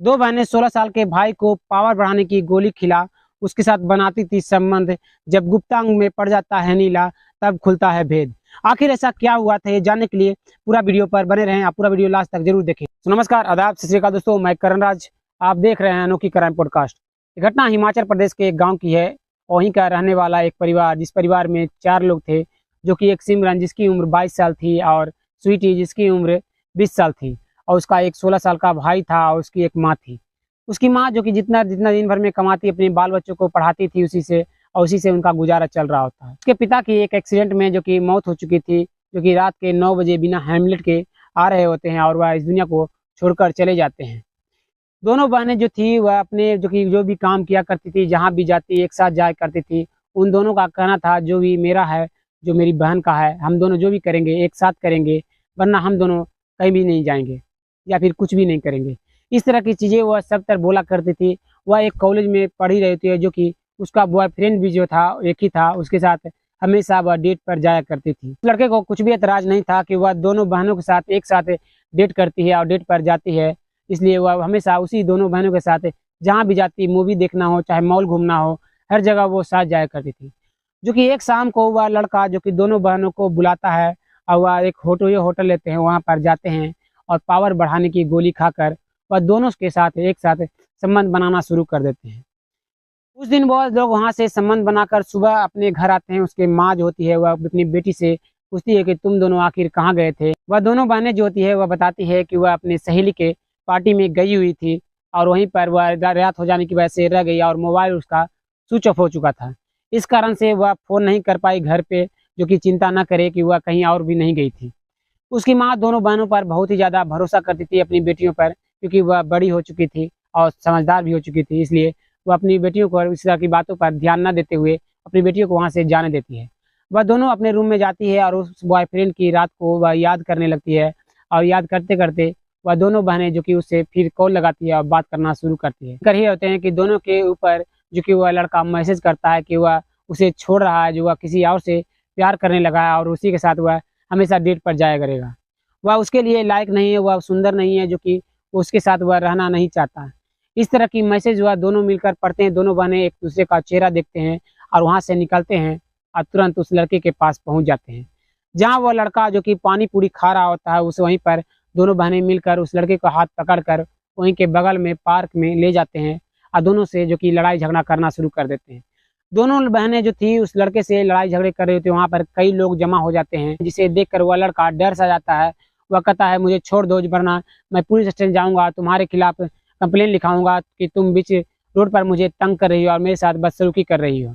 दो बहनें 16 साल के भाई को पावर बढ़ाने की गोली खिला उसके साथ बनाती थी संबंध। जब गुप्तांग में पड़ जाता है नीला, तब खुलता है भेद। आखिर ऐसा क्या हुआ था, ये जानने के लिए पूरा वीडियो पर बने रहें। आप पूरा वीडियो लास्ट तक जरूर देखें। तो नमस्कार, आदाब, सत श्री अकाल दोस्तों, मैं करण राज। आप देख रहे हैं अनोखी क्राइम पॉडकास्ट। ये घटना हिमाचल प्रदेश के एक गाँव की है। वहीं का रहने वाला एक परिवार, जिस परिवार में 4 लोग थे, जो कि एक सिमरन जिसकी उम्र 22 साल थी, और स्वीटी जिसकी उम्र 20 साल थी, और उसका एक 16 साल का भाई था, और उसकी एक माँ थी। उसकी माँ जो कि जितना जितना दिन भर में कमाती, अपने बाल बच्चों को पढ़ाती थी उसी से, और उसी से उनका गुजारा चल रहा होता है। उसके पिता की एक एक्सीडेंट में जो कि मौत हो चुकी थी, जो कि रात के 9 बजे बिना हेमलेट के आ रहे होते हैं, और वह इस दुनिया को छोड़कर चले जाते हैं। दोनों बहनें जो थी वह अपने जो भी काम किया करती थी, जहाँ भी जाती एक साथ जाया करती थी। उन दोनों का कहना था, जो भी मेरा है, जो मेरी बहन का है, हम दोनों जो भी करेंगे एक साथ करेंगे, वरना हम दोनों कहीं भी नहीं जाएंगे या फिर कुछ भी नहीं करेंगे। इस तरह की चीज़ें वह सब तरह बोला करती थी। वह एक कॉलेज में पढ़ी रही थी, जो कि उसका बॉयफ्रेंड भी जो था एक ही था, उसके साथ हमेशा वह डेट पर जाया करती थी। लड़के को कुछ भी एतराज नहीं था कि वह दोनों बहनों के साथ एक साथ डेट करती है और डेट पर जाती है। इसलिए वह हमेशा उसी दोनों बहनों के साथ जहाँ भी जाती, मूवी देखना हो चाहे मॉल घूमना हो, हर जगह वो साथ जाया करती थी। जो कि एक शाम को वह लड़का जो कि दोनों बहनों को बुलाता है, और वह एक होटल लेते हैं, वहाँ पर जाते हैं, और पावर बढ़ाने की गोली खाकर वह दोनों के साथ एक साथ संबंध बनाना शुरू कर देते हैं। उस दिन वो लोग वहाँ से संबंध बनाकर सुबह अपने घर आते हैं। उसके माँ जो होती है वह अपनी बेटी से पूछती है कि तुम दोनों आखिर कहाँ गए थे। वह दोनों बहनें जो होती है वह बताती है कि वह अपने सहेली के पार्टी में गई हुई थी, और वहीं पर वह रात हो जाने की वजह से रह गई, और मोबाइल उसका स्विच ऑफ हो चुका था। इस कारण से वह फ़ोन नहीं कर पाई घर पे, जो कि चिंता न करे कि वह कहीं और भी नहीं गई थी। उसकी माँ दोनों बहनों पर बहुत ही ज़्यादा भरोसा करती थी, अपनी बेटियों पर, क्योंकि वह बड़ी हो चुकी थी और समझदार भी हो चुकी थी। इसलिए वह अपनी बेटियों को इस तरह की बातों पर ध्यान न देते हुए अपनी बेटियों को वहाँ से जाने देती है। वह दोनों अपने रूम में जाती है और उस बॉयफ्रेंड की रात को वह याद करने लगती है, और याद करते करते वह दोनों बहनें जो कि उससे फिर कॉल लगाती है और बात करना शुरू करती है। कर ही होते हैं कि दोनों के ऊपर जो कि वह लड़का मैसेज करता है कि वह उसे छोड़ रहा है, जो वह किसी और से प्यार करने लगा है, और उसी के साथ वह हमेशा डेट पर जाया करेगा। वह उसके लिए लायक नहीं है, वह सुंदर नहीं है, जो कि उसके साथ वह रहना नहीं चाहता है। इस तरह की मैसेज वह दोनों मिलकर पढ़ते हैं। दोनों बहनें एक दूसरे का चेहरा देखते हैं और वहाँ से निकलते हैं, और तुरंत उस लड़के के पास पहुँच जाते हैं, जहाँ वह लड़का जो कि पानी पूरी खा रहा होता है। उस वहीं पर दोनों बहनें मिलकर उस लड़के का हाथ पकड़कर वहीं के बगल में पार्क में ले जाते हैं, और दोनों से जो कि लड़ाई झगड़ा करना शुरू कर देते हैं। दोनों बहनें जो थी उस लड़के से लड़ाई झगड़े कर रही होती है। वहाँ पर कई लोग जमा हो जाते हैं, जिसे देखकर वह लड़का डर सा जाता है। वह कहता है, मुझे छोड़ दो, वरना मैं पुलिस स्टेशन जाऊंगा, तुम्हारे खिलाफ कंप्लेन लिखाऊंगा कि तुम बीच रोड पर मुझे तंग कर रही हो और मेरे साथ बदसलूकी कर रही हो।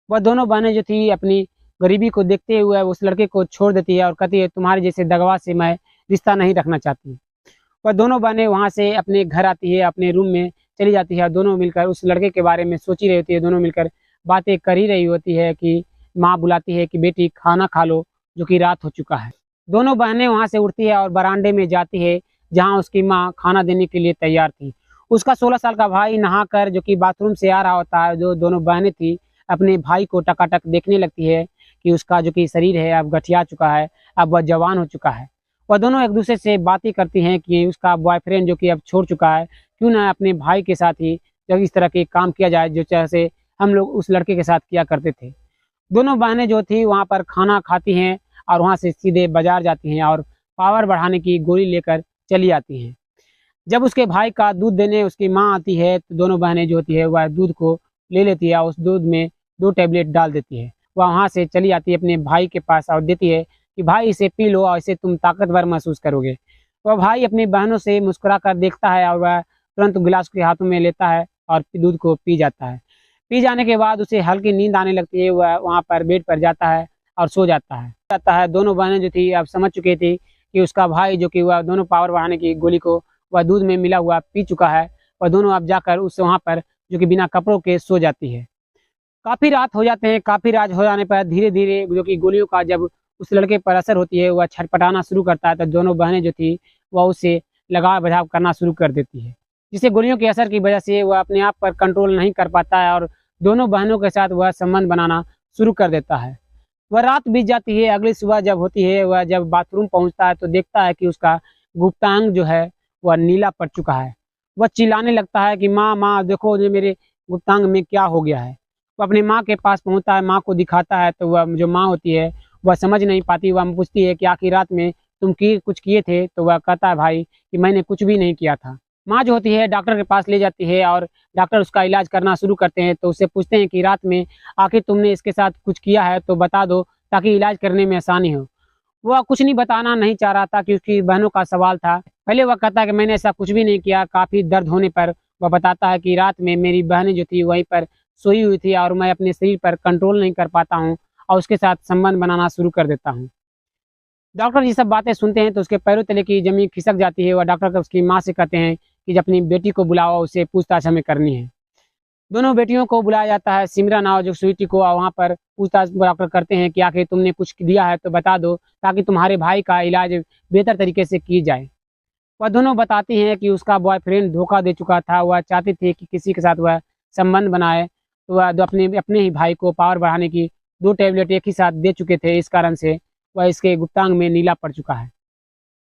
वह दोनों बहनें जो थी अपनी गरीबी को देखते हुए उस लड़के को छोड़ देती है, और कहती है, तुम्हारे जैसे दगवा से मैं रिश्ता नहीं रखना चाहती। वह दोनों बहनें वहाँ से अपने घर आती है, अपने रूम में चली जाती है, और दोनों मिलकर उस लड़के के बारे में सोच ही रही होती है। दोनों मिलकर बातें कर ही रही होती है कि माँ बुलाती है कि बेटी खाना खा लो, जो कि रात हो चुका है। दोनों बहनें वहाँ से उठती है और बरामदे में जाती है, जहाँ उसकी माँ खाना देने के लिए तैयार थी। उसका 16 साल का भाई नहाकर जो कि बाथरूम से आ रहा होता है। जो दोनों बहनें थी अपने भाई को टकाटक देखने लगती है कि उसका जो कि शरीर है अब गठिया चुका है, अब वह जवान हो चुका है। वह दोनों एक दूसरे से बातें करती हैं कि उसका बॉयफ्रेंड जो कि अब छोड़ चुका है, क्यों ना अपने भाई के साथ ही जब इस तरह के काम किया जाए, जो जैसे हम लोग उस लड़के के साथ किया करते थे। दोनों बहनें जो थी वहाँ पर खाना खाती हैं, और वहाँ से सीधे बाजार जाती हैं और पावर बढ़ाने की गोली लेकर चली आती हैं। जब उसके भाई का दूध देने उसकी माँ आती है, तो दोनों बहनें जो होती है वह दूध को ले लेती है, उस दूध में 2 टैबलेट डाल देती है। वह वहाँ से चली आती है अपने भाई के पास और देती है कि भाई इसे पी लो, और इसे तुम ताकतवर महसूस करोगे। वह भाई अपनी बहनों से मुस्कुरा कर देखता है, और वह तुरंत गिलास के हाथों में लेता है और दूध को पी जाता है। पी जाने के बाद उसे हल्की नींद आने लगती है। वह वहाँ पर बेड पर जाता है और सो जाता है। दोनों बहनें जो थी अब समझ चुकी थी कि उसका भाई जो कि वह दोनों पावर बढ़ाने की गोली को वह दूध में मिला हुआ पी चुका है। वह दोनों अब जाकर उस वहाँ पर जो कि बिना कपड़ों के सो जाती है। काफ़ी रात हो जाते हैं। काफ़ी रात हो जाने पर धीरे धीरे जो कि गोलियों का जब उस लड़के पर असर होती है, वह छटपटाना शुरू करता है। तो दोनों बहनें जो थी वह उसे लगाव बझाव करना शुरू कर देती है, जिससे गोलियों के असर की वजह से वह अपने आप पर कंट्रोल नहीं कर पाता है, और दोनों बहनों के साथ वह संबंध बनाना शुरू कर देता है। वह रात बीत जाती है। अगली सुबह जब होती है, वह जब बाथरूम पहुंचता है तो देखता है कि उसका गुप्तांग जो है वह नीला पड़ चुका है। वह चिल्लाने लगता है कि माँ माँ देखो ये मेरे गुप्तांग में क्या हो गया है। वो अपनी माँ के पास पहुँचता है, माँ को दिखाता है, तो वह जो माँ होती है वह समझ नहीं पाती। वह पूछती है कि आखिर रात में तुम कुछ किए थे? तो वह कहता है भाई कि मैंने कुछ भी नहीं किया था। माँ जो होती है डॉक्टर के पास ले जाती है और डॉक्टर उसका इलाज करना शुरू करते हैं। तो उससे पूछते हैं कि रात में आखिर तुमने इसके साथ कुछ किया है तो बता दो, ताकि इलाज करने में आसानी हो। वह कुछ नहीं बताना नहीं चाह रहा था, क्योंकि बहनों का सवाल था। पहले वह कहता है कि मैंने ऐसा कुछ भी नहीं किया। काफ़ी दर्द होने पर वह बताता है कि रात में मेरी बहनें जो थी वहीं पर सोई हुई थी और मैं अपने शरीर पर कंट्रोल नहीं कर पाता हूँ और उसके साथ संबंध बनाना शुरू कर देता हूँ। डॉक्टर ये सब बातें सुनते हैं तो उसके पैरों तले की ज़मीन खिसक जाती है। वह डॉक्टर को उसकी माँ से कहते हैं कि अपनी बेटी को बुलाओ, उससे पूछताछ हमें करनी है। दोनों बेटियों को बुलाया जाता है, सिमरन और जो स्वीटी को, वहाँ पर पूछताछ डॉक्टर करते हैं कि आखिर तुमने कुछ दिया है तो बता दो, ताकि तुम्हारे भाई का इलाज बेहतर तरीके से की जाए। वह दोनों बताती हैं कि उसका बॉयफ्रेंड धोखा दे चुका था। वह चाहती थी कि किसी के साथ वह संबंध बनाए, तो वह अपने अपने ही भाई को पावर बढ़ाने की 2 टैबलेट एक ही साथ दे चुके थे। इस कारण से वह इसके गुप्तांग में नीला पड़ चुका है।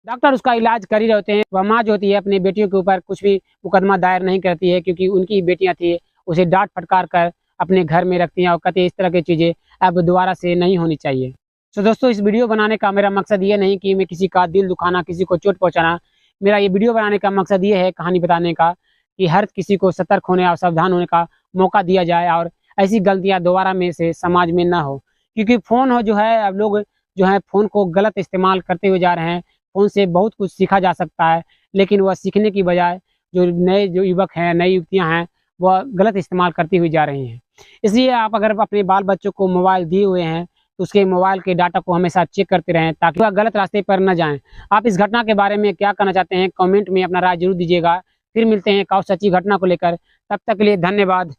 डॉक्टर उसका इलाज कर ही रहे होते हैं। वह माँ जो होती है अपनी बेटियों के ऊपर कुछ भी मुकदमा दायर नहीं करती है, क्योंकि उनकी बेटियां थी। उसे डांट फटकार कर अपने घर में रखती हैं और कहती है इस तरह की चीज़ें अब दोबारा से नहीं होनी चाहिए। तो दोस्तों, इस वीडियो बनाने का मेरा मकसद ये नहीं कि मैं किसी का दिल दुखाना, किसी को चोट पहुँचाना। मेरा ये वीडियो बनाने का मकसद ये है, कहानी बताने का, कि हर किसी को सतर्क होने और सावधान होने का मौका दिया जाए और ऐसी गलतियाँ दोबारा में से समाज में ना हो। क्योंकि फ़ोन हो जो है, अब लोग जो है फ़ोन को गलत इस्तेमाल करते हुए जा रहे हैं। फ़ोन से बहुत कुछ सीखा जा सकता है, लेकिन वह सीखने की बजाय जो नए जो युवक हैं, नई युवतियाँ हैं, वह गलत इस्तेमाल करती हुई जा रही हैं। इसलिए आप अगर अपने बाल बच्चों को मोबाइल दिए हुए हैं, तो उसके मोबाइल के डाटा को हमेशा चेक करते रहें, ताकि वह गलत रास्ते पर न जाएँ। आप इस घटना के बारे में क्या कहना चाहते हैं? कमेंट में अपना राय ज़रूर दीजिएगा। फिर मिलते हैं एक और सच्ची घटना को लेकर। तब तक के लिए धन्यवाद।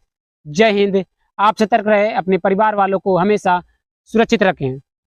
जय हिंद। आप सतर्क रहें, अपने परिवार वालों को हमेशा सुरक्षित रखें।